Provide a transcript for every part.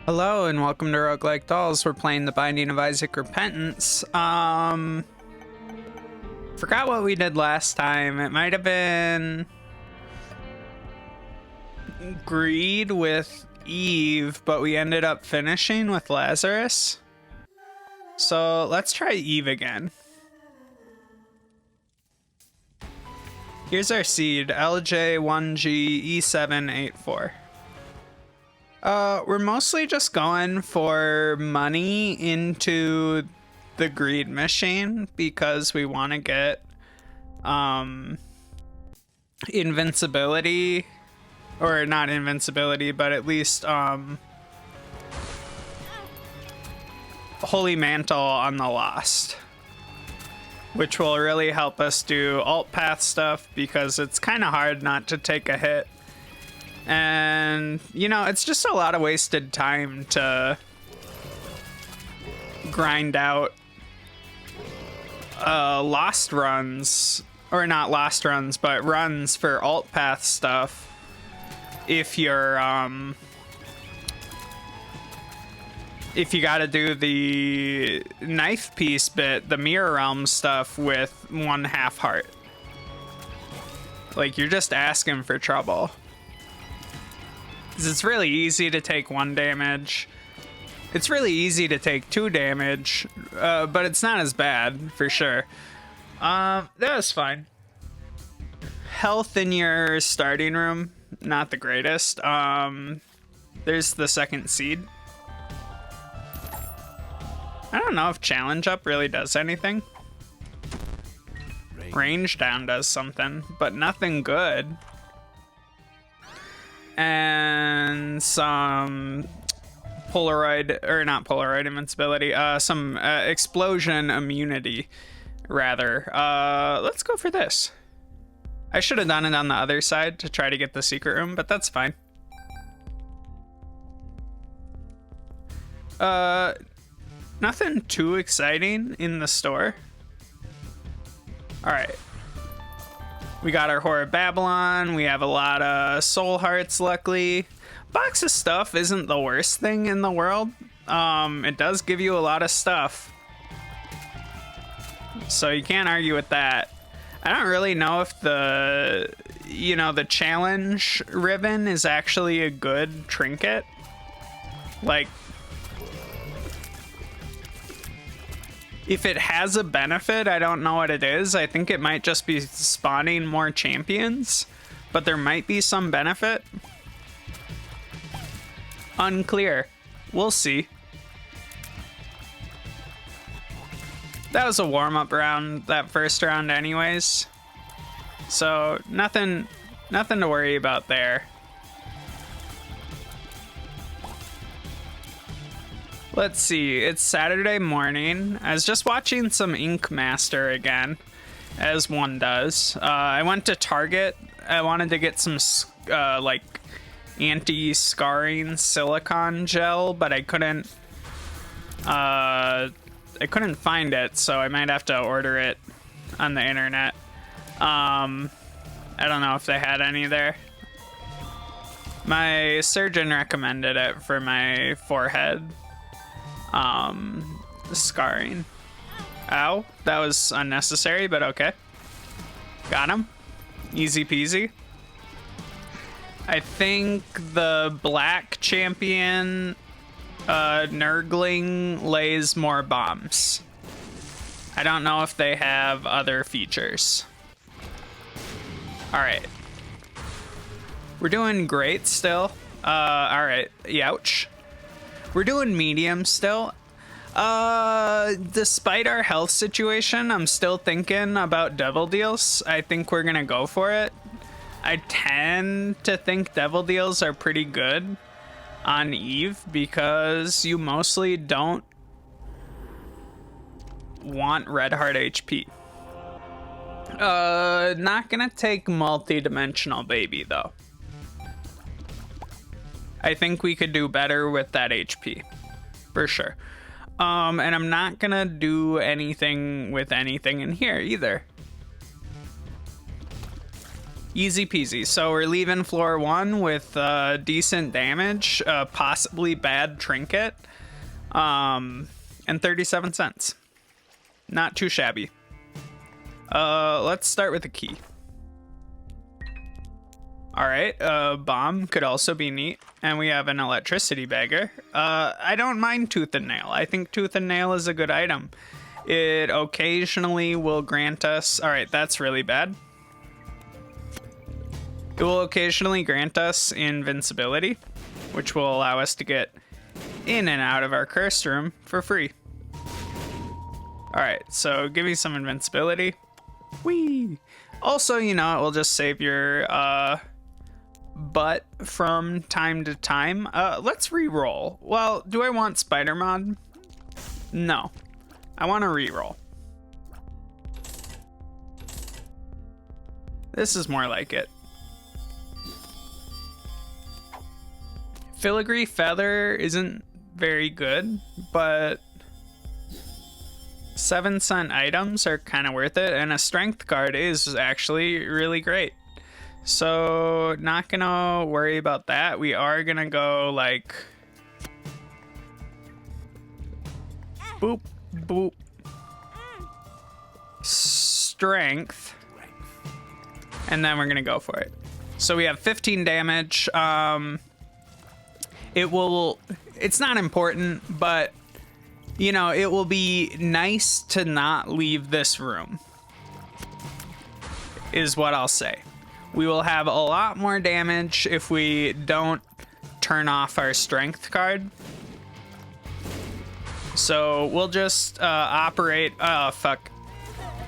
Hello and welcome to Roguelike Dolls. We're playing The Binding of Isaac Repentance. Forgot what we did last time. It might have been Greed with Eve, but we ended up finishing with Lazarus. So let's try Eve again. Here's our seed, LJ1G E784. We're mostly just going for money into the greed machine because we want to get invincibility, or not invincibility, but at least Holy Mantle on the Lost, which will really help us do alt path stuff because it's kind of hard not to take a hit. And, you know, it's just a lot of wasted time to grind out lost runs, or not lost runs, but runs for alt path stuff if you're, if you gotta do the knife piece bit, the Mirror Realm stuff with 1/2 heart. Like, you're just asking for trouble. It's really easy to take 1 damage. It's really easy to take 2 damage, but it's not as bad, for sure. That was fine. Health in your starting room, not the greatest. There's the second seed. I don't know if challenge up really does anything. Range down does something, but nothing good. And some Polaroid, or not Polaroid invincibility, some explosion immunity, rather. Let's go for this. I should have done it on the other side to try to get the secret room, but that's fine. Nothing too exciting in the store. Alright. We got our Whore of Babylon. We have a lot of soul hearts, luckily. Box of stuff isn't the worst thing in the world. It does give you a lot of stuff, so you can't argue with that. I don't really know if the challenge ribbon is actually a good trinket. Like, if it has a benefit, I don't know what it is. I think it might just be spawning more champions, but there might be some benefit. Unclear. We'll see. That was a warm-up round, that first round anyways. So nothing to worry about there. Let's see, it's Saturday morning. I was just watching some Ink Master again, as one does. I went to Target. I wanted to get some, like, anti-scarring silicone gel, but I couldn't find it, so I might have to order it on the internet. I don't know if they had any there. My surgeon recommended it for my forehead. Scarring. Ow, that was unnecessary, but okay. Got him. Easy peasy. I think the black champion, Nurgling, lays more bombs. I don't know if they have other features. Alright. We're doing great still. Alright, youch. We're doing medium still. Despite our health situation, I'm still thinking about Devil Deals. I think we're gonna go for it. I tend to think Devil Deals are pretty good on Eve because you mostly don't want red heart HP. Not gonna take multi-dimensional baby though. I think we could do better with that HP, for sure. And I'm not gonna do anything with anything in here either. Easy peasy. So we're leaving floor 1 with decent damage, possibly bad trinket, and 37 cents. Not too shabby. Let's start with a key. All right, bomb could also be neat. And we have an electricity bagger. I don't mind tooth and nail. I think tooth and nail is a good item. It occasionally will grant us... All right, that's really bad. It will occasionally grant us invincibility, which will allow us to get in and out of our curse room for free. All right, so give me some invincibility. Whee! Also, you know, it will just save your butt from time to time. Let's re-roll. Well, do I want spider mod? No. I want to re-roll. This is more like it. Filigree feather isn't very good, but 7-cent items are kind of worth it, and a strength card is actually really great. So not gonna worry about that. We are gonna go like boop boop strength, and then we're gonna go for it. So we have 15 damage. It's not important, but you know, it will be nice to not leave this room, is what I'll say. We will have a lot more damage if we don't turn off our strength card. So we'll just operate. Oh, fuck.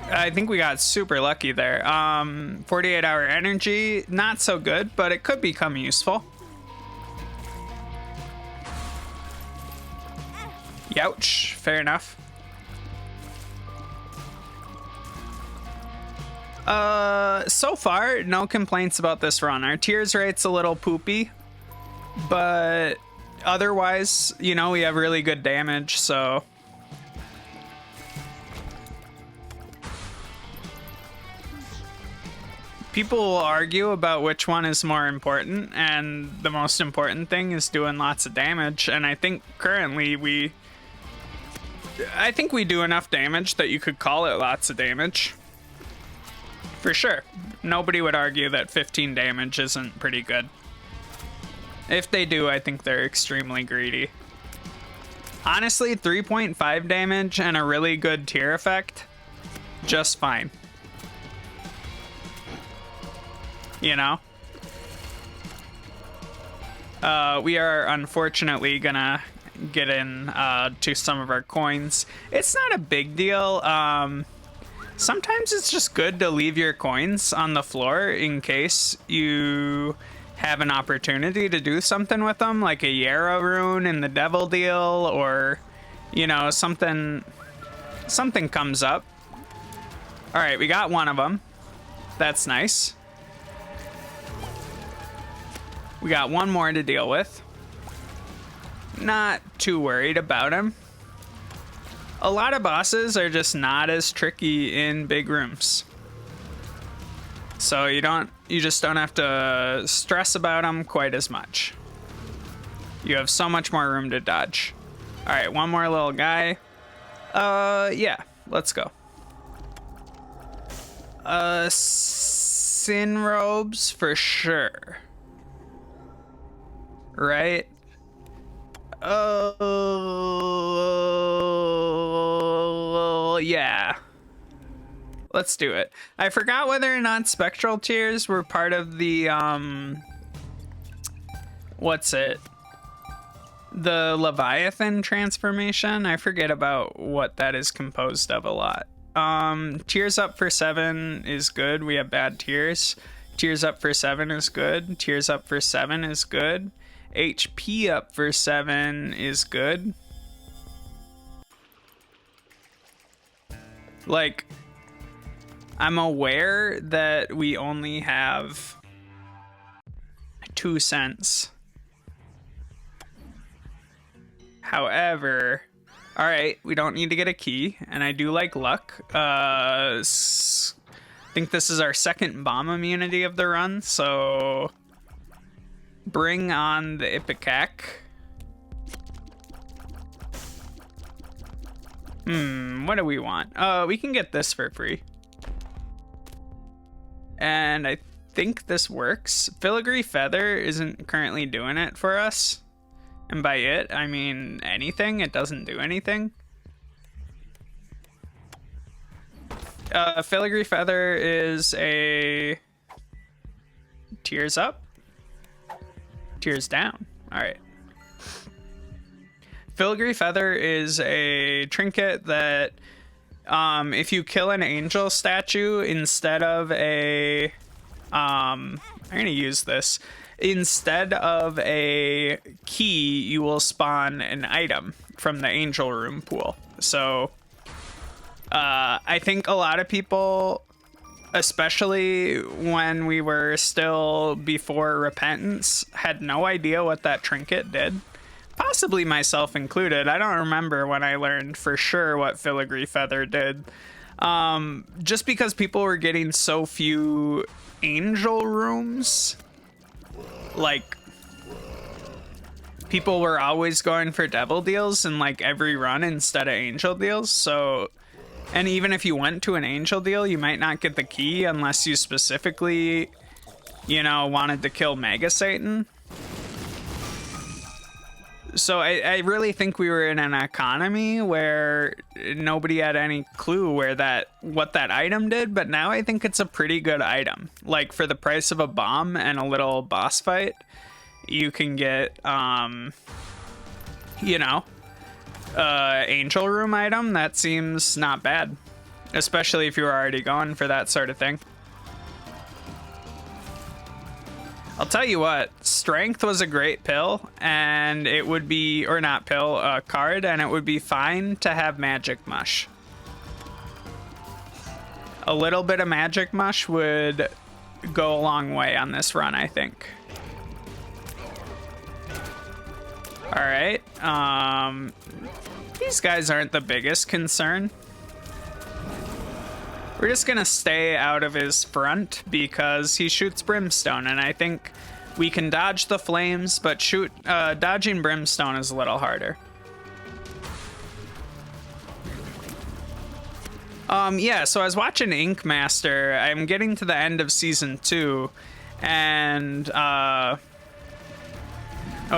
I think we got super lucky there. 48-hour energy, not so good, but it could become useful. Youch, fair enough. So far, no complaints about this run. Our tears rate's a little poopy, but otherwise, you know, we have really good damage, so... People will argue about which one is more important, and the most important thing is doing lots of damage, and I think currently I think we do enough damage that you could call it lots of damage. For sure. Nobody would argue that 15 damage isn't pretty good. If they do, I think they're extremely greedy. Honestly, 3.5 damage and a really good tier effect, just fine. You know? We are unfortunately gonna get in to some of our coins. It's not a big deal. Sometimes it's just good to leave your coins on the floor in case you have an opportunity to do something with them, like a Yarrow rune in the Devil Deal, or, you know, something comes up. All right, we got one of them. That's nice. We got one more to deal with. Not too worried about him. A lot of bosses are just not as tricky in big rooms. So you just don't have to stress about them quite as much. You have so much more room to dodge. All right, one more little guy. Yeah, let's go. Sin robes for sure. Right? Oh, yeah. Let's do it. I forgot whether or not spectral tears were part of the, what's it? The Leviathan transformation? I forget about what that is composed of a lot. Tears up for 7 is good. We have bad tears. Tears up for 7 is good. Tears up for 7 is good. HP up for 7 is good. Like, I'm aware that we only have 2 cents. However, all right, we don't need to get a key, and I do like luck. The think this is our second bomb immunity of the run, so bring on the Ipecac. What do we want? We can get this for free. And I think this works. Filigree Feather isn't currently doing it for us. And by it, I mean anything. It doesn't do anything. Filigree Feather is a tears up, tears down. All right. Filigree Feather is a trinket that if you kill an angel statue instead of a I'm gonna use this. Instead of a key, you will spawn an item from the angel room pool. So I think a lot of people, especially when we were still before repentance, had no idea what that trinket did. Possibly myself included. I don't remember when I learned for sure what Filigree Feather did. Just because people were getting so few angel rooms, like people were always going for devil deals in like every run instead of angel deals. So, and even if you went to an angel deal, you might not get the key unless you specifically, you know, wanted to kill Mega Satan. So I really think we were in an economy where nobody had any clue what that item did, but now I think it's a pretty good item. Like for the price of a bomb and a little boss fight, you can get you know, angel room item. That seems not bad, especially if you were already going for that sort of thing. I'll tell you what, strength was a great pill, and it would be, or not pill, card, and it would be fine to have magic mush. A little bit of magic mush would go a long way on this run, I think. All right, these guys aren't the biggest concern. We're just gonna stay out of his front because he shoots brimstone, and I think we can dodge the flames, but dodging brimstone is a little harder. Yeah, so I was watching Ink Master. I'm getting to the end of season 2, and oh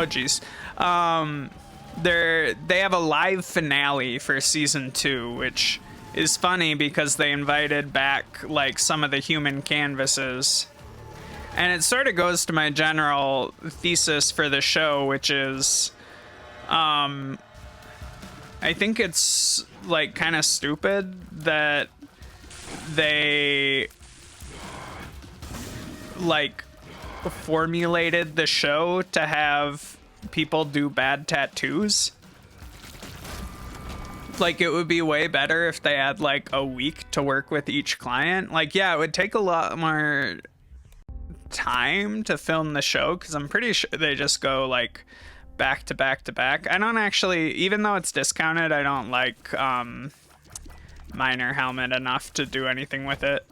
geez, they have a live finale for season 2, which is funny because they invited back like some of the human canvases, and it sort of goes to my general thesis for the show, which is I think it's like kind of stupid that they like formulated the show to have people do bad tattoos. Like, it would be way better if they had like a week to work with each client. Like, yeah, it would take a lot more time to film the show because I'm pretty sure they just go like back to back to back. I don't actually, even though it's discounted, I don't like Minor Helmet enough to do anything with it.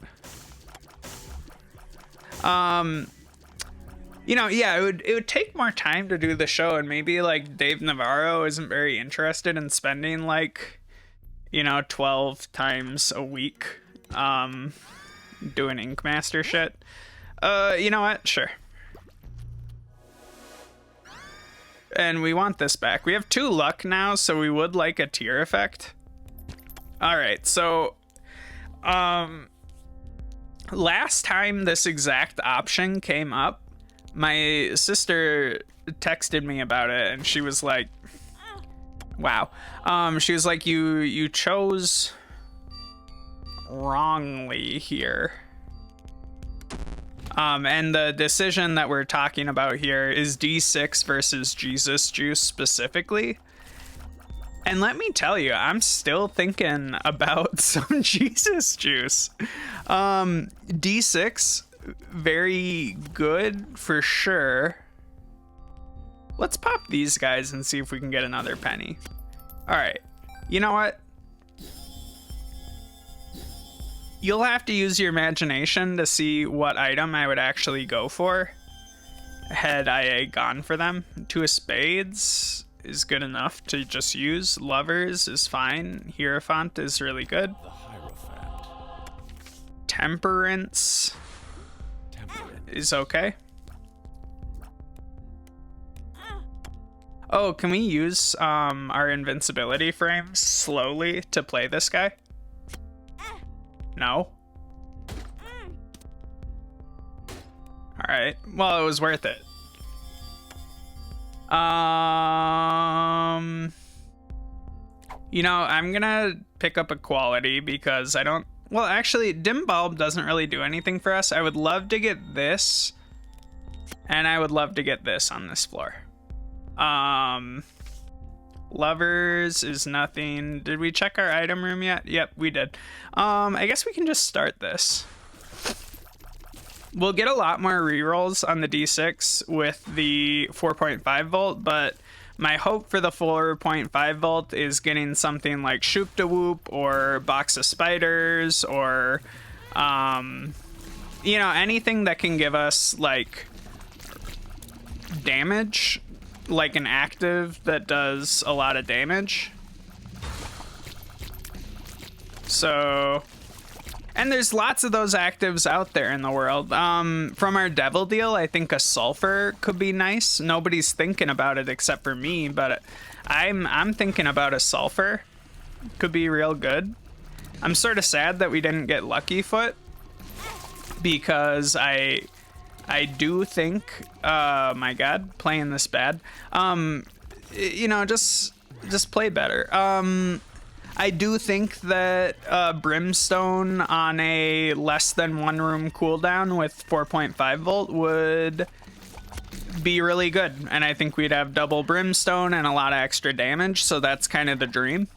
You know, yeah, it would take more time to do the show, and maybe like Dave Navarro isn't very interested in spending like, you know, 12 times a week doing Ink Master shit. You know what? Sure. And we want this back. We have 2 luck now, so we would like a tier effect. All right, so last time this exact option came up, my sister texted me about it, and she was like, wow. She was like, you chose wrongly here. And the decision that we're talking about here is D6 versus Jesus Juice specifically. And let me tell you, I'm still thinking about some Jesus Juice. D6, very good for sure. Let's pop these guys and see if we can get another penny. All right, you know what? You'll have to use your imagination to see what item I would actually go for had I gone for them. Two of spades is good enough to just use. Lovers is fine. Hierophant is really good. Temperance is okay. Oh, can we use our invincibility frames slowly to play this guy? No. Alright, well, it was worth it. You know, I'm gonna pick up equality because I don't... Well, actually, dim bulb doesn't really do anything for us. I would love to get this, and I would love to get this on this floor. Lovers is nothing. Did we check our item room yet? Yep, we did. I guess we can just start this. We'll get a lot more rerolls on the D6 with the 4.5 volt, but my hope for the 4.5 volt is getting something like Shoop da Whoop or Box of Spiders or, you know, anything that can give us, like, damage, like an active that does a lot of damage. So... And there's lots of those actives out there in the world. From our devil deal, I think a sulfur could be nice. Nobody's thinking about it except for me, but I'm thinking about a sulfur. Could be real good. I'm sort of sad that we didn't get Lucky Foot because I do think, my God, playing this bad. You know, just play better. I do think that Brimstone on a less than 1 room cooldown with 4.5 volt would be really good. And I think we'd have double Brimstone and a lot of extra damage, so that's kind of the dream.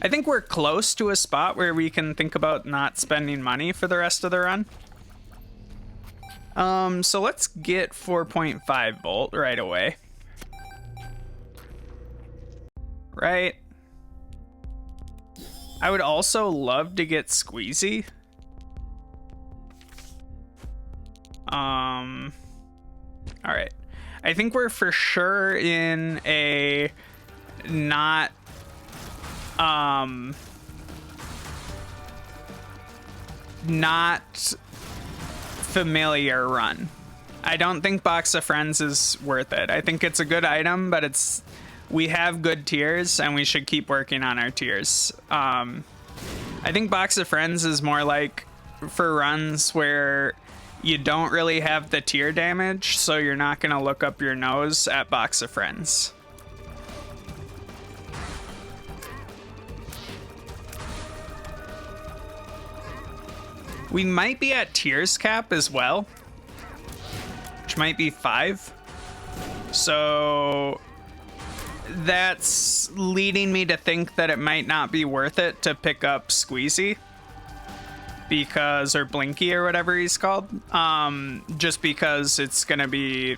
I think we're close to a spot where we can think about not spending money for the rest of the run. So let's get 4.5 volt right away. Right. I would also love to get Squeezy. All right. I think we're for sure in a not familiar run. I don't think Box of Friends is worth it. I think it's a good item, but it's... We have good tiers, and we should keep working on our tiers. I think Box of Friends is more like for runs where you don't really have the tier damage, so you're not going to look up your nose at Box of Friends. We might be at tiers cap as well, which might be 5. So... that's leading me to think that it might not be worth it to pick up Squeezy because, or Blinky or whatever he's called, just because it's gonna be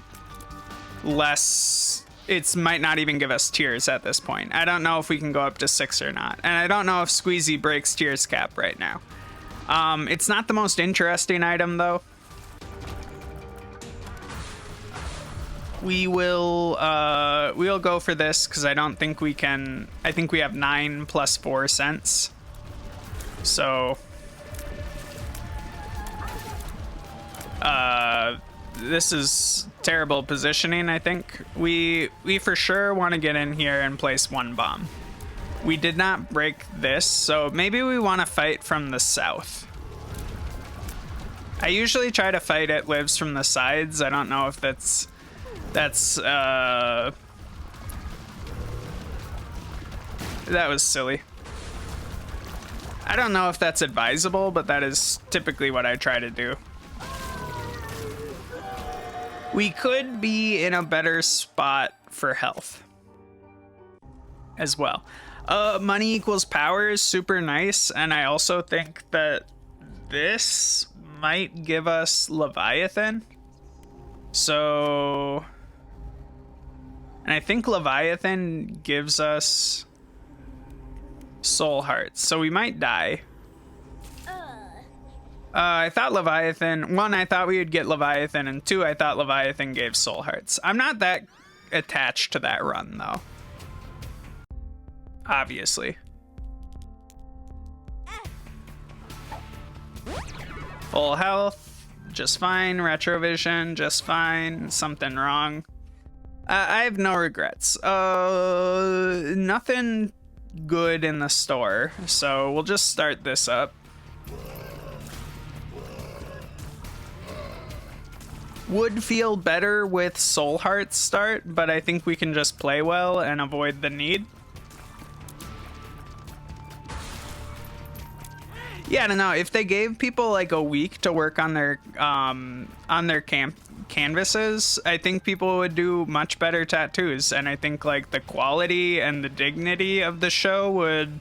less, it might not even give us tiers at this point. I don't know if we can go up to 6 or not, and I don't know if Squeezy breaks tiers cap right now. It's not the most interesting item though. We'll go for this because I don't think we can. I think we have 9 plus 4 cents. So this is terrible positioning. I think we for sure want to get in here and place 1 bomb. We did not break this, so maybe we want to fight from the south. I usually try to fight at lives from the sides. I don't know if that's that was silly. I don't know if that's advisable, but that is typically what I try to do. We could be in a better spot for health as well. Money equals power is super nice, and I also think that this might give us Leviathan. So... and I think Leviathan gives us soul hearts, so we might die. I thought Leviathan, one, I thought we would get Leviathan, and two, I thought Leviathan gave soul hearts. I'm not that attached to that run, though. Obviously. Full health, just fine. Retrovision, just fine. Something wrong. I have no regrets. Nothing good in the store, so we'll just start this up. Would feel better with soul hearts start, but I think we can just play well and avoid the need. Yeah, I don't know. If they gave people like a week to work on their canvases, I think people would do much better tattoos, and I think like the quality and the dignity of the show would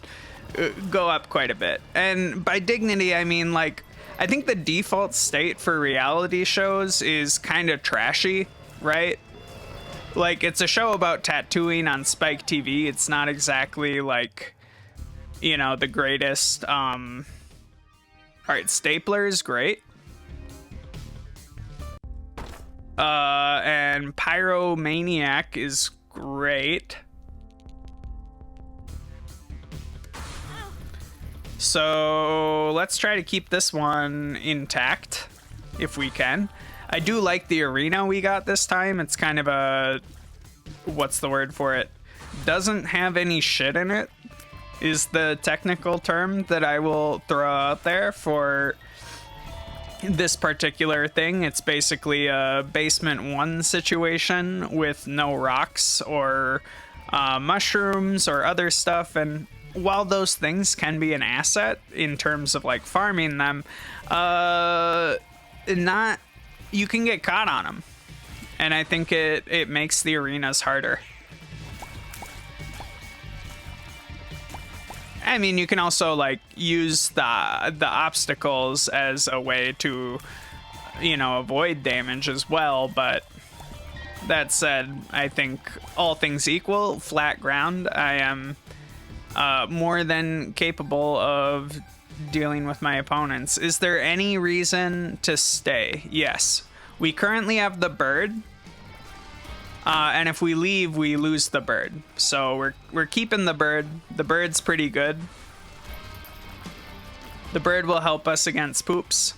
go up quite a bit. And by dignity, I mean like I think the default state for reality shows is kind of trashy, right? Like it's a show about tattooing on Spike TV. It's not exactly like, you know, the greatest. All right, Stapler is great. And Pyromaniac is great. So let's try to keep this one intact if we can. I do like the arena we got this time. It's kind of a, what's the word for it? Doesn't have any shit in it is the technical term that I will throw out there for this particular thing. It's basically a basement 1 situation with no rocks or mushrooms or other stuff, and while those things can be an asset in terms of like farming them, you can get caught on them, and I think it makes the arenas harder. I mean, you can also like use the obstacles as a way to, you know, avoid damage as well, but that said, I think all things equal, flat ground, I am more than capable of dealing with my opponents. Is there any reason to stay? Yes. We currently have the bird, and if we leave, we lose the bird. So we're keeping the bird. The bird's pretty good. The bird will help us against poops.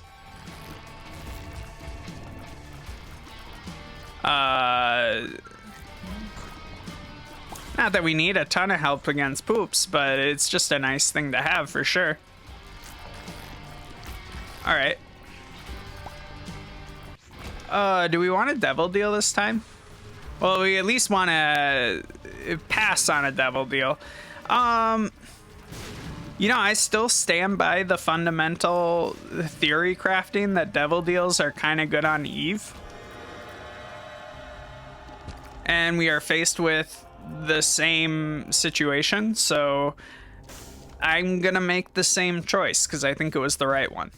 Not that we need a ton of help against poops, but it's just a nice thing to have for sure. All right. Do we want a devil deal this time? Well, we at least want to pass on a devil deal. You know, I still stand by the fundamental theory crafting that devil deals are kind of good on Eve. And we are faced with the same situation, so I'm gonna make the same choice because I think it was the right one.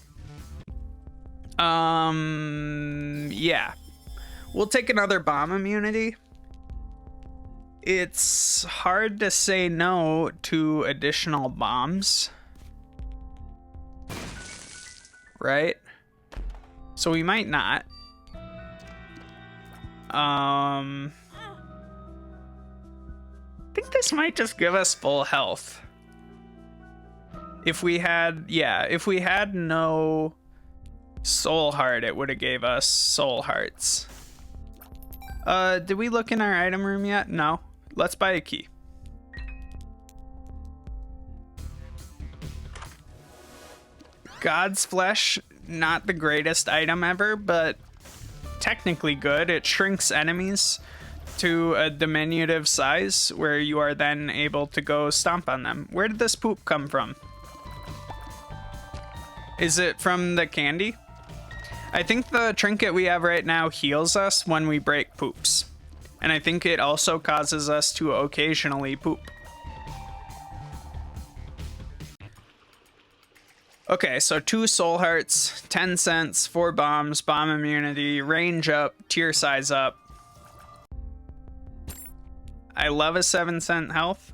Yeah. We'll take another bomb immunity. It's hard to say no to additional bombs. Right? So we might not. I think this might just give us full health. If we had, yeah, if we had no soul heart, it would have gave us soul hearts. Did we look in our item room yet? No. Let's buy a key. God's Flesh, not the greatest item ever, but technically good. It shrinks enemies to a diminutive size where you are then able to go stomp on them. Where did this poop come from? Is it from the candy? I think the trinket we have right now heals us when we break poops. And I think it also causes us to occasionally poop. Okay, so 2 soul hearts, 10 cents, 4 bombs, bomb immunity, range up, tier size up. I love a 7-cent health.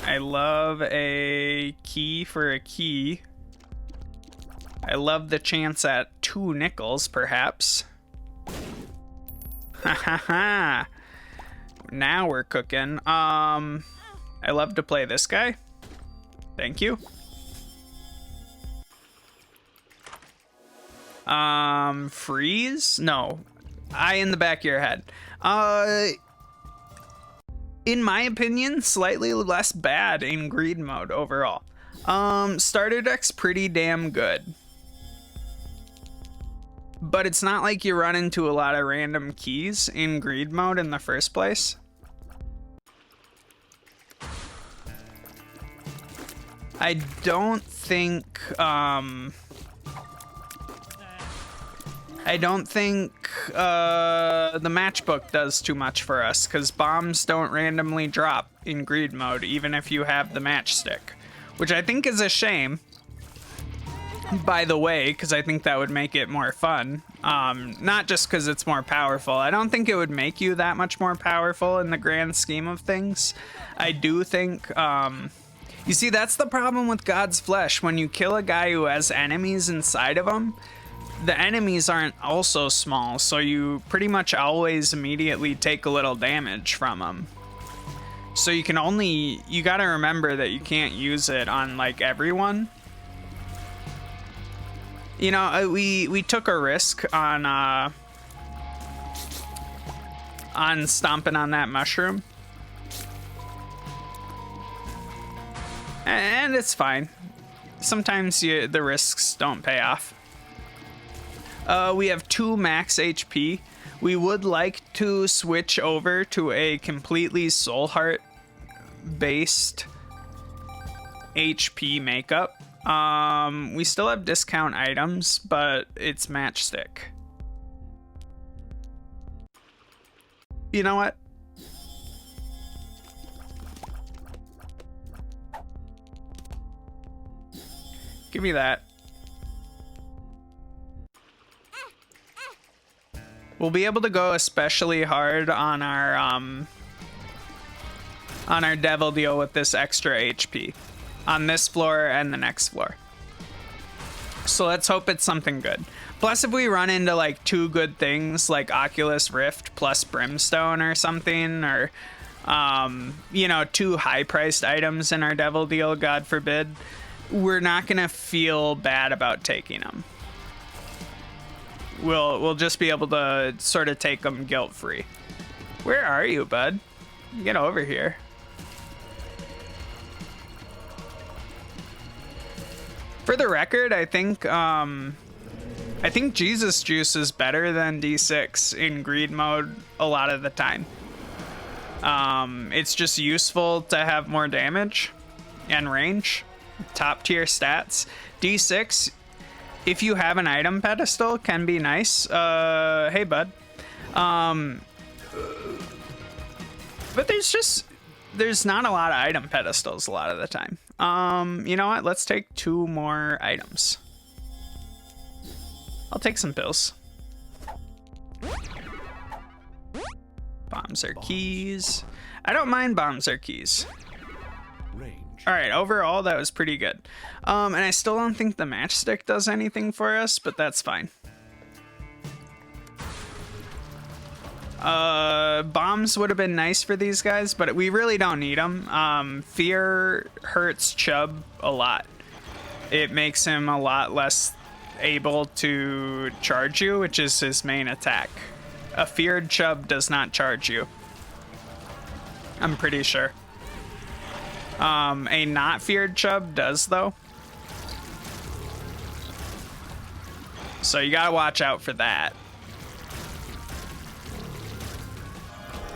I love a key for a key. I love the chance at 2 nickels, perhaps. Ha ha ha. Now we're cooking. I love to play this guy. Thank you. Freeze? No. Eye in the back of your head. In my opinion, slightly less bad in greed mode overall. Starter deck's pretty damn good. But it's not like you run into a lot of random keys in greed mode in the first place. I don't think the matchbook does too much for us, because bombs don't randomly drop in greed mode, even if you have the matchstick, which I think is a shame, by the way, because I think that would make it more fun. Not just because it's more powerful. I don't think it would make you that much more powerful in the grand scheme of things. I do think, you see, that's the problem with God's Flesh. When you kill a guy who has enemies inside of him, the enemies aren't also small, so you pretty much always immediately take a little damage from them. So you can only, you gotta remember that you can't use it on like everyone. You know, we took a risk on stomping on that mushroom. And it's fine. Sometimes the risks don't pay off. We have 2 max HP. We would like to switch over to a completely soul heart based HP makeup. We still have discount items, but it's matchstick. You know what? Give me that. We'll be able to go especially hard on our devil deal with this extra HP on this floor and the next floor. So let's hope it's something good. Plus, if we run into like 2 good things like Oculus Rift plus Brimstone or something, or you know, 2 high-priced items in our devil deal, God forbid, we're not gonna feel bad about taking them. We'll just be able to sort of take them guilt-free. Where are you, bud? Get over here. For the record, I think Jesus Juice is better than D6 in greed mode a lot of the time. It's just useful to have more damage and range. Top tier stats. D6, if you have an item pedestal, can be nice. Hey, bud. But there's not a lot of item pedestals a lot of the time. You know what? Let's take 2 more items. I'll take some pills. Bombs are keys. I don't mind bombs are keys. All right, overall, that was pretty good. And I still don't think the matchstick does anything for us, but that's fine. Bombs would have been nice for these guys, but we really don't need them. Fear hurts Chubb a lot. It makes him a lot less able to charge you, which is his main attack. A feared Chubb does not charge you. I'm pretty sure. A not feared Chubb does, though. So you gotta watch out for that.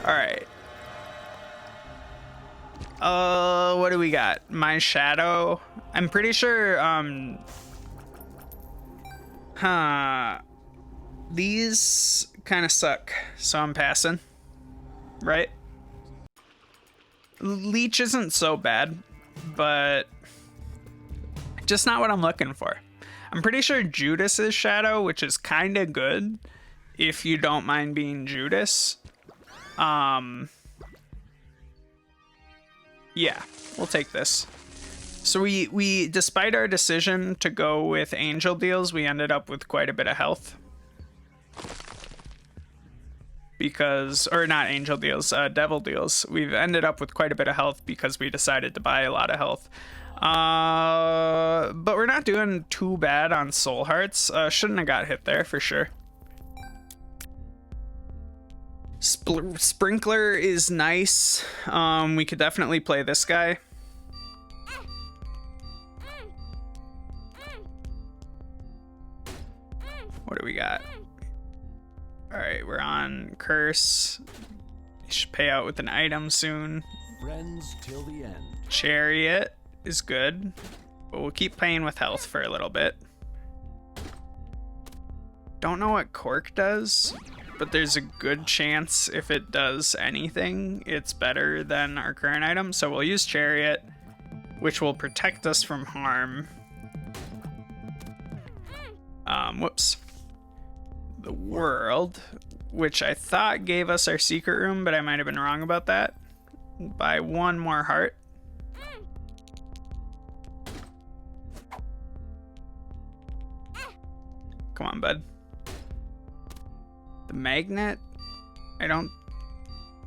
Alright. What do we got? My shadow. I'm pretty sure, these kind of suck, so I'm passing. Right? Leech isn't so bad, but just not what I'm looking for. I'm pretty sure Judas's shadow, which is kind of good if you don't mind being Judas. Yeah, we'll take this. So we despite our decision to go with angel deals, we ended up with quite a bit of health. Because, or not angel deals, devil deals. We've ended up with quite a bit of health because we decided to buy a lot of health. But we're not doing too bad on soul hearts. Shouldn't have got hit there for sure. Sprinkler is nice. We could definitely play this guy. What do we got? All right, we're on curse. You should pay out with an item soon. Friends till the end. Chariot is good, but we'll keep playing with health for a little bit. Don't know what cork does, but there's a good chance if it does anything, it's better than our current item. So we'll use chariot, which will protect us from harm. Whoops. The world, which I thought gave us our secret room, but I might have been wrong about that. Buy one more heart. Come on, bud. The magnet, I don't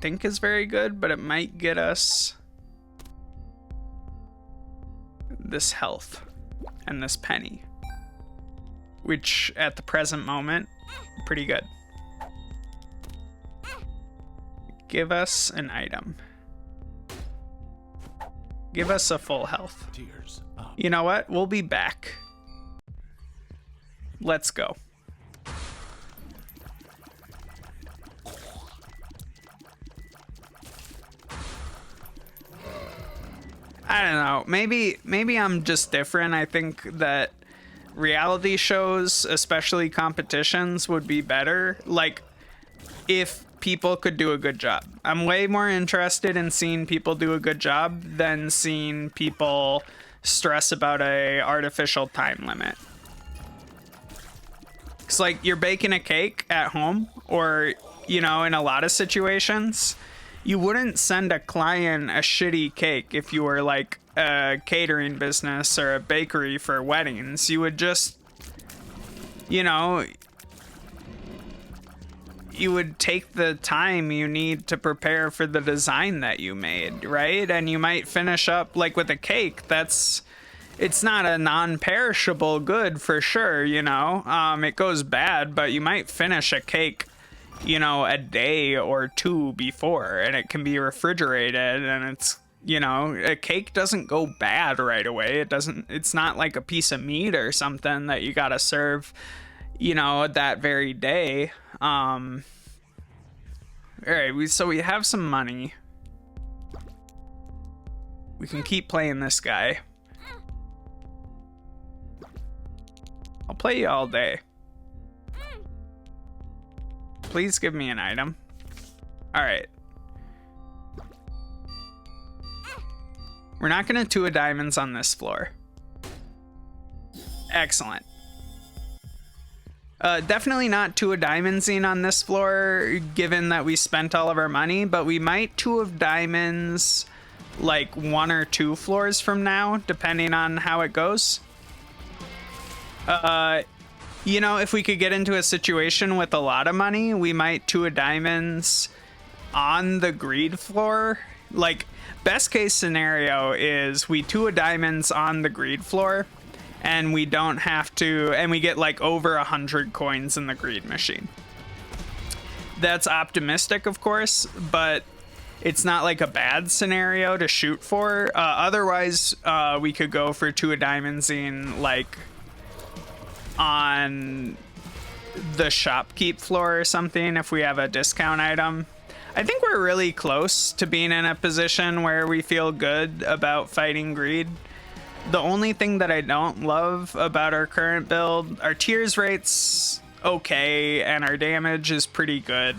think is very good, but it might get us this health and this penny, which at the present moment, pretty good. Give us an item. Give us a full health. You know what? We'll be back. Let's go. I don't know. Maybe I'm just different. I think that reality shows, especially competitions, would be better. Like, if people could do a good job. I'm way more interested in seeing people do a good job than seeing people stress about a artificial time limit. It's like you're baking a cake at home, or, you know, in a lot of situations, you wouldn't send a client a shitty cake if you were like a catering business or a bakery for weddings. You would just, you know, you would take the time you need to prepare for the design that you made, right? And you might finish up like with a cake. It's not a non-perishable good for sure, you know. It goes bad, but you might finish a cake, you know, a day or two before, and it can be refrigerated, and it's, you know, a cake doesn't go bad right away. It's not like a piece of meat or something that you gotta serve, you know, that very day. All right, so we have some money. We can keep playing this guy. I'll play you all day. Please give me an item. All right. We're not gonna two of diamonds on this floor. Excellent. Definitely not two of diamondsing on this floor, given that we spent all of our money, but we might two of diamonds like 1 or 2 floors from now, depending on how it goes. You know, if we could get into a situation with a lot of money, we might two of diamonds on the greed floor. Like, best case scenario is we two of diamonds on the greed floor, and we don't have to, and we get like over 100 coins in the greed machine. That's optimistic, of course, but it's not like a bad scenario to shoot for. Otherwise, we could go for 2 of diamondsing like on the shopkeep floor or something if we have a discount item. I think we're really close to being in a position where we feel good about fighting greed. The only thing that I don't love about our current build, our tears rate's okay, and our damage is pretty good.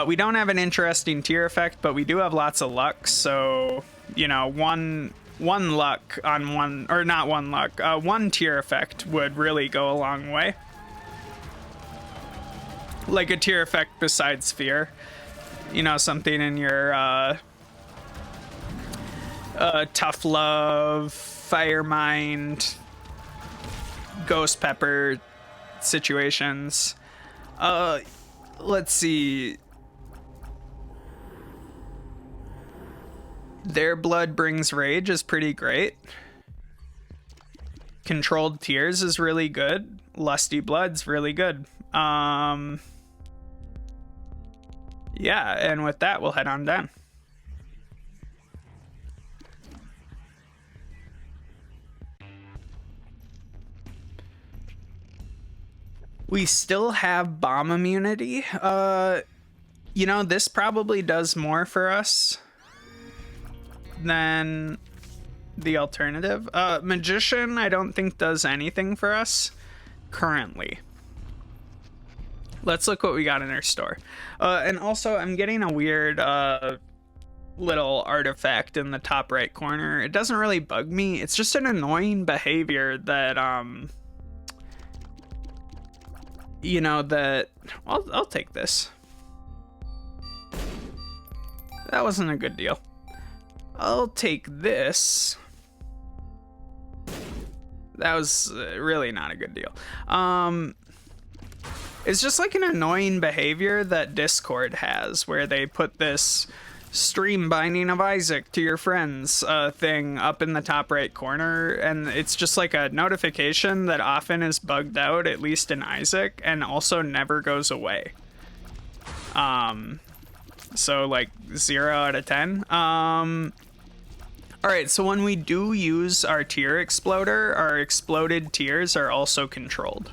We don't have an interesting tier effect, but we do have lots of luck, so, you know, one luck on one, or not one luck, one tier effect would really go a long way. Like a tier effect besides fear. You know, something in your, Tough Love, Fire Mind, Ghost Pepper situations. Let's see. Their Blood Brings Rage is pretty great. Controlled Tears is really good. Lusty Blood's really good. Yeah, and with that, we'll head on down. We still have bomb immunity. You know, this probably does more for us than the alternative. Magician, I don't think does anything for us currently. Let's look what we got in our store. And also, I'm getting a weird little artifact in the top right corner. It doesn't really bug me. It's just an annoying behavior that you know, that I'll take this. That wasn't a good deal. I'll take this. That was really not a good deal. It's just like an annoying behavior that Discord has, where they put this stream Binding of Isaac to your friends thing up in the top right corner, and it's just like a notification that often is bugged out, at least in Isaac, and also never goes away. So like 0 out of 10. Alright, so when we do use our tear exploder, our exploded tears are also controlled,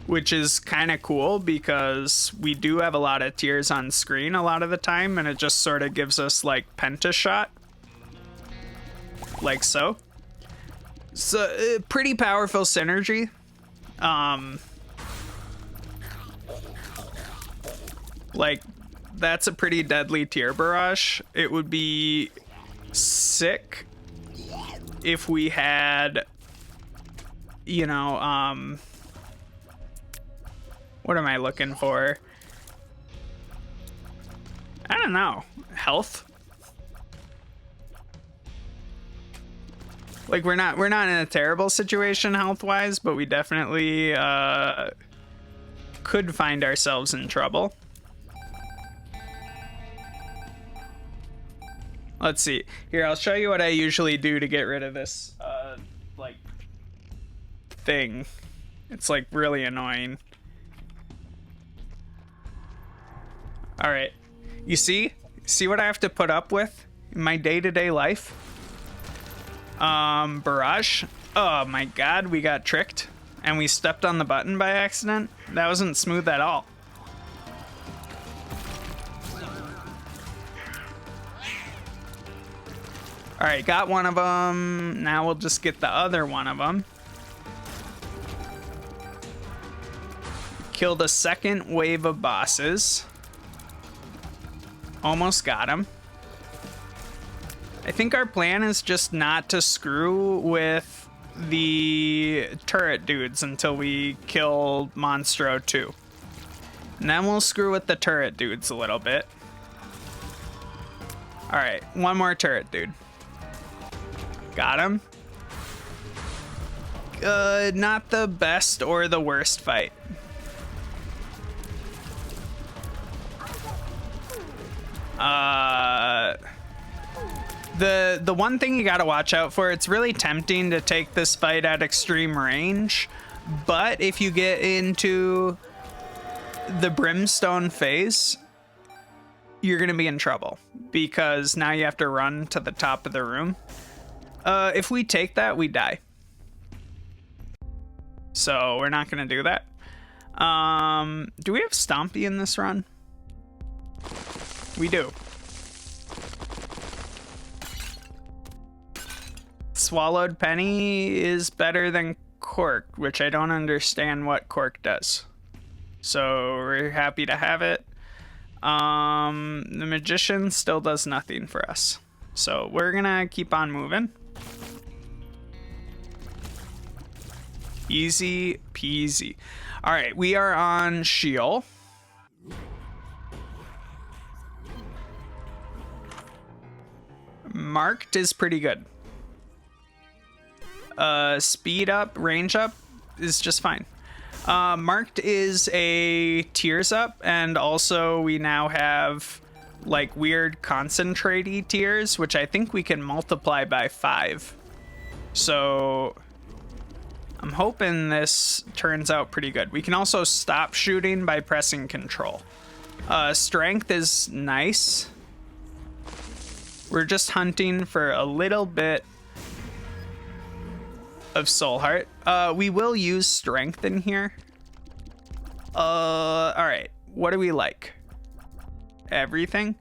which is kind of cool because we do have a lot of tears on screen a lot of the time, and it just sort of gives us like penta shot, like so. So pretty powerful synergy. Like that's a pretty deadly tear barrage. It would be sick if we had, you know, what am I looking for? I don't know. Health? Like we're not in a terrible situation health-wise, but we definitely could find ourselves in trouble. Let's see. Here, I'll show you what I usually do to get rid of this like thing. It's like really annoying. All right, you see what I have to put up with in my day-to-day life? Barrage. Oh my god, we got tricked and we stepped on the button by accident. That wasn't smooth at all. All right, got one of them. Now we'll just get the other one of them. Killed a second wave of bosses. Almost got him. I think our plan is just not to screw with the turret dudes until we kill Monstro 2. And then we'll screw with the turret dudes a little bit. Alright, one more turret dude. Got him. Not the best or the worst fight. The one thing you gotta watch out for, it's really tempting to take this fight at extreme range, but if you get into the brimstone phase, you're gonna be in trouble because now you have to run to the top of the room. If we take that, we die. So we're not gonna do that. Do we have Stompy in this run? We do. Swallowed Penny is better than Cork, which I don't understand what Cork does. So we're happy to have it. The Magician still does nothing for us. So we're gonna keep on moving. Easy peasy. All right, we are on Sheol. marked is pretty good. Speed up, range up is just fine. Marked is a tears up, and also we now have like weird concentrate-y tears, which I think we can multiply by 5. So I'm hoping this turns out pretty good. We can also stop shooting by pressing control. Strength is nice. We're just hunting for a little bit of soul heart. We will use strength in here. All right. What do we like? Everything.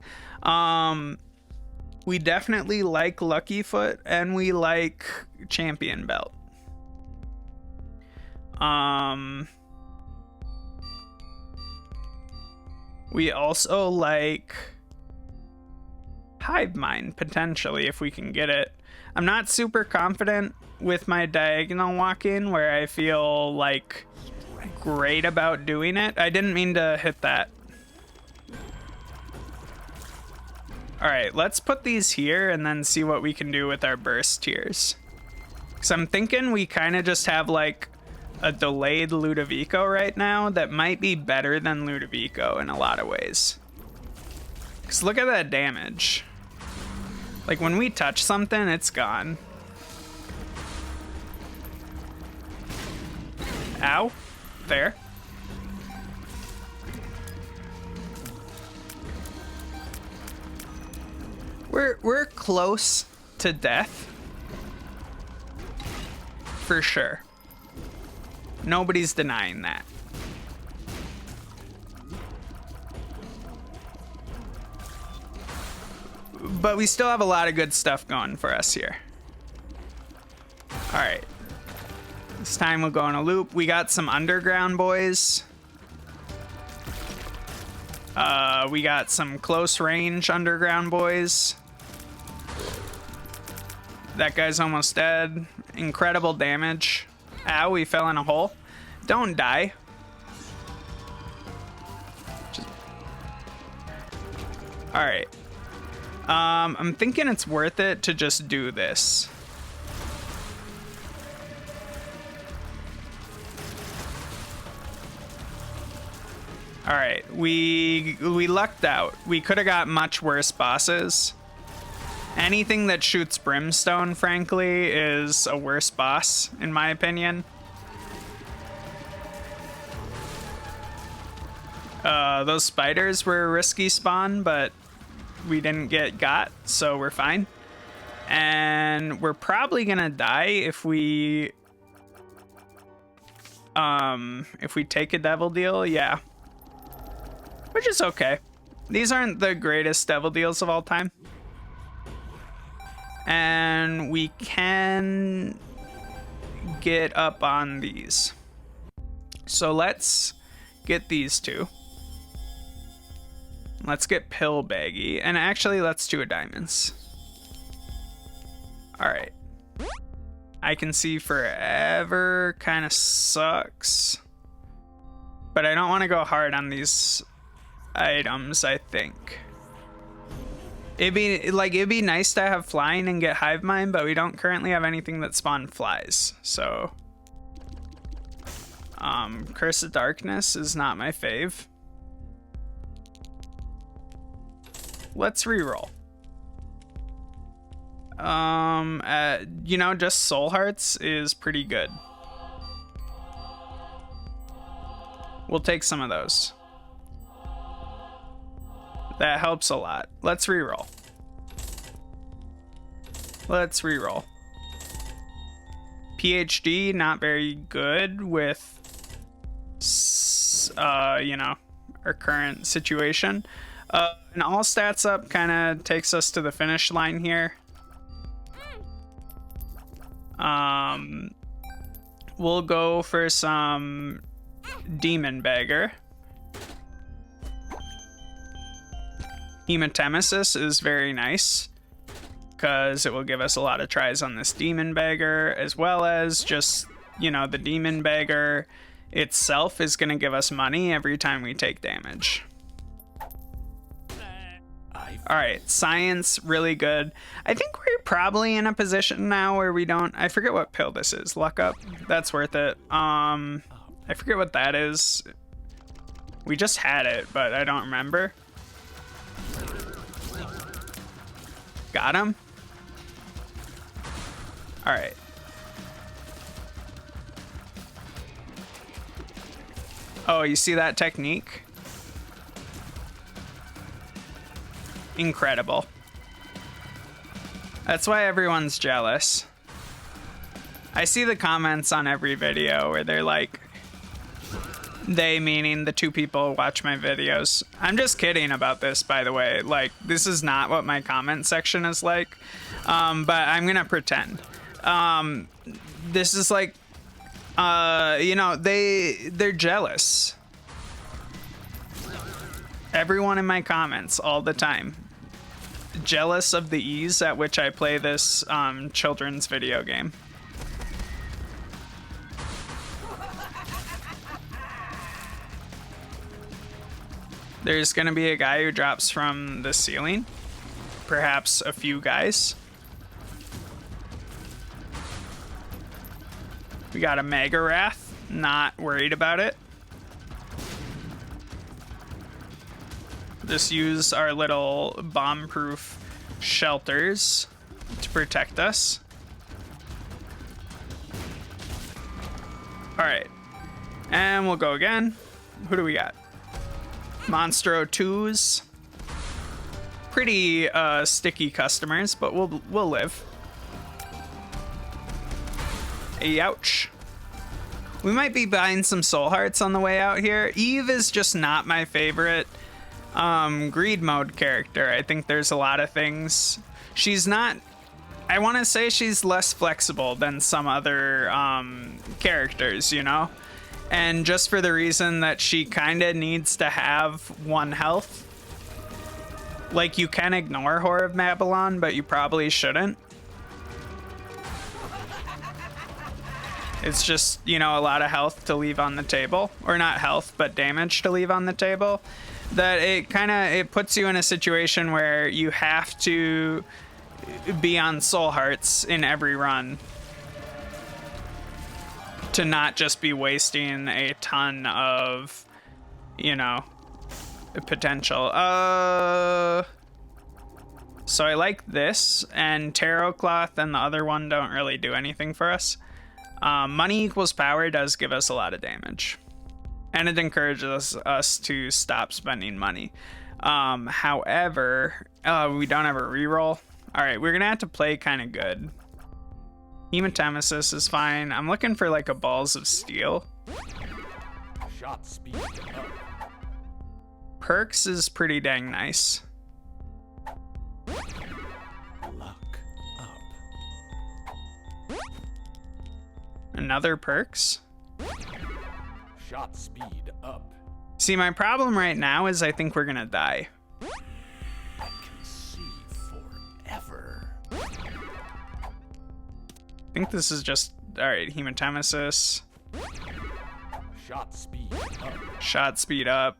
We definitely like Lucky Foot, and we like Champion Belt. We also like Hive Mind, potentially, if we can get it. I'm not super confident with my diagonal walk-in, where I feel like great about doing it. I didn't mean to hit that. Alright, let's put these here and then see what we can do with our burst tiers. Because I'm thinking we kind of just have like a delayed Ludovico right now that might be better than Ludovico in a lot of ways. Because look at that damage. Like when we touch something, it's gone. Ow. There. We're close to death. For sure. Nobody's denying that. But we still have a lot of good stuff going for us here. Alright. This time we'll go in a loop. We got some underground boys. We got some close range underground boys. That guy's almost dead. Incredible damage. Ow, we fell in a hole. Don't die. Alright. I'm thinking it's worth it to just do this. Alright, we lucked out. We could have got much worse bosses. Anything that shoots brimstone, frankly, is a worse boss, in my opinion. Those spiders were a risky spawn, but we didn't get got, so we're fine. And we're probably gonna die if we take a devil deal, yeah. Which is okay. These aren't the greatest devil deals of all time. And we can get up on these. So let's get these two. Let's get pill baggy. And actually, let's do a diamonds. Alright. I can see forever kind of sucks. But I don't want to go hard on these items, I think. It'd be nice to have flying and get hive mind, but we don't currently have anything that spawn flies, so Curse of Darkness is not my fave. Let's reroll. You know, just soul hearts is pretty good. We'll take some of those. That helps a lot. Let's reroll. Let's reroll. PhD, not very good with, you know, our current situation. And all stats up kind of takes us to the finish line here. We'll go for some Demon Beggar. Hematemesis is very nice because it will give us a lot of tries on this Demon Beggar, as well as just, you know, the Demon Beggar itself is going to give us money every time we take damage. I All right, science, really good. I think we're probably in a position now where we don't... I forget what pill this is. Luck up. That's worth it. I forget what that is. We just had it, but I don't remember. Got him. All right. Oh, you see that technique? Incredible. That's why everyone's jealous. I see the comments on every video where they're like, they meaning the two people who watch my videos. I'm just kidding about this, by the way. Like, this is not what my comment section is like. But I'm gonna pretend. This is like, you know, they're jealous. Everyone in my comments all the time. Jealous of the ease at which I play this children's video game. There's gonna be a guy who drops from the ceiling. Perhaps a few guys. We got a Mega Wrath. Not worried about it. Just use our little bomb-proof shelters to protect us. All right, and we'll go again. Who do we got? Monstro 2s. Pretty sticky customers, but we'll live. Ouch. We might be buying some soul hearts on the way out here. Eve is just not my favorite greed mode character. I think there's a lot of things. She's not... I want to say she's less flexible than some other characters, you know? And just for the reason that she kind of needs to have 1 health. Like, you can ignore Whore of Babylon, but you probably shouldn't. It's just, you know, a lot of health to leave on the table. Or not health, but damage to leave on the table. That it puts you in a situation where you have to be on soul hearts in every run to not just be wasting a ton of, you know, potential. So I like this, and Tarot Cloth and the other one don't really do anything for us. Money equals power does give us a lot of damage. And it encourages us to stop spending money. However, we don't have a reroll. All right, we're gonna have to play kind of good. Hematemesis is fine. I'm looking for like a Balls of Steel. Shot speed up. Perks is pretty dang nice. Luck up. Another perks. Shot speed up. See, my problem right now is I think we're gonna die. I can see forever. I think this is just... Alright, Hematemesis. Shot speed up. Shot speed up.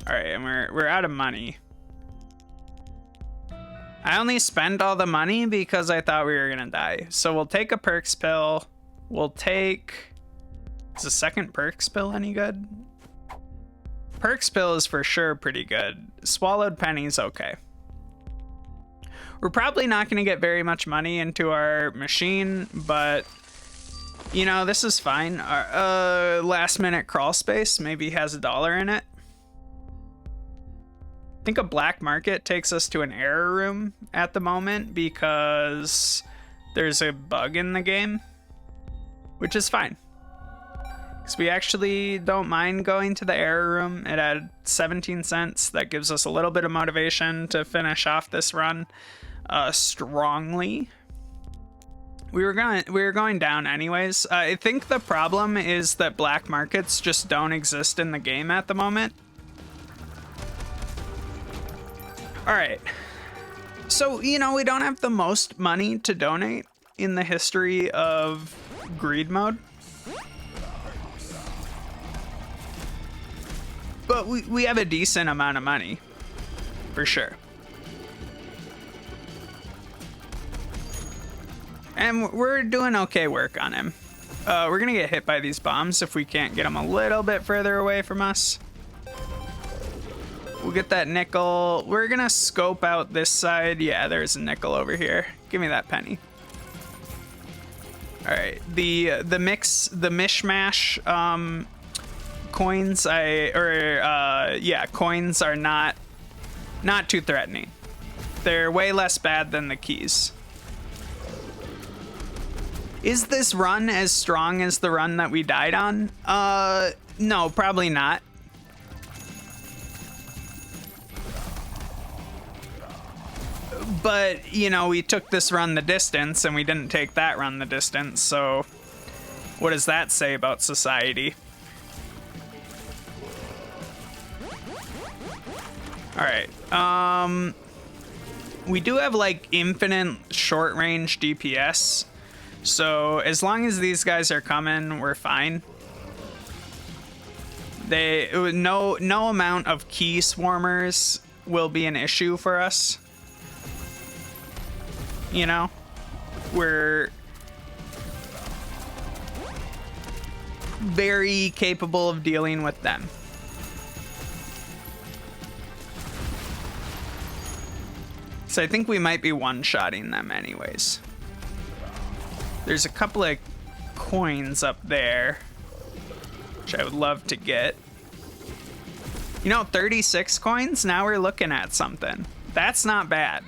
Alright, and we're out of money. I only spent all the money because I thought we were gonna die. So we'll take a perks pill. We'll take... Is the second perks pill any good? Perks pill is for sure pretty good. Swallowed penny's okay. We're probably not going to get very much money into our machine, but, you know, this is fine. Our last minute crawl space maybe has $1 in it. I think a black market takes us to an error room at the moment because there's a bug in the game, which is fine. Because we actually don't mind going to the error room. It had 17 cents. That gives us a little bit of motivation to finish off this run strongly. We were going down anyways. I think the problem is that black markets just don't exist in the game at the moment. All right. So, you know, we don't have the most money to donate in the history of greed mode. but we have a decent amount of money, for sure. And we're doing okay work on him. We're gonna get hit by these bombs if we can't get him a little bit further away from us. We'll get that nickel. We're gonna scope out this side. Yeah, there's a nickel over here. Give me that penny. All right, the mishmash coins coins are not too threatening. They're way less bad than the keys. Is this run as strong as the run that we died on? No, probably not. But, you know, we took this run the distance and we didn't take that run the distance, so what does that say about society? Alright, we do have like infinite short range DPS, so as long as these guys are coming, we're fine. No amount of key swarmers will be an issue for us. You know, we're very capable of dealing with them. So I think we might be one-shotting them anyways. There's a couple of coins up there, which I would love to get. You know, 36 coins? Now we're looking at something. That's not bad.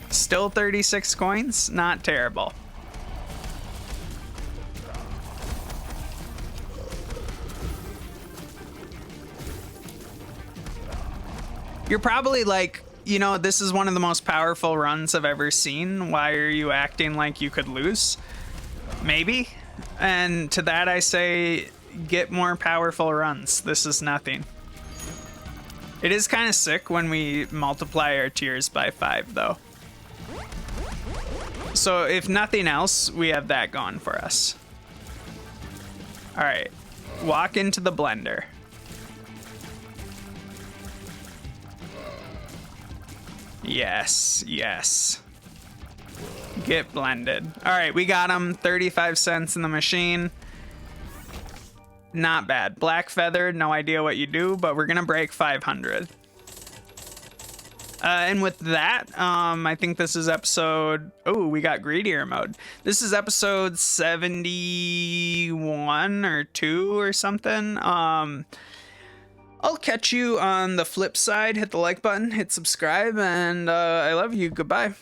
Still 36 coins? Not terrible. You're probably like, you know, this is one of the most powerful runs I've ever seen. Why are you acting like you could lose? Maybe. And to that I say, get more powerful runs. This is nothing. It is kind of sick when we multiply our tiers by 5 though. So if nothing else, we have that going for us. All right, walk into the blender. Yes, yes. Get blended. All right, we got him. 35 cents in the machine. Not bad. Black feathered, no idea what you do, but we're gonna break 500. And with that, I think this is episode... Oh, we got greedier mode. This is episode 71 or 2 or something. I'll catch you on the flip side. Hit the like button, hit subscribe, and I love you. Goodbye.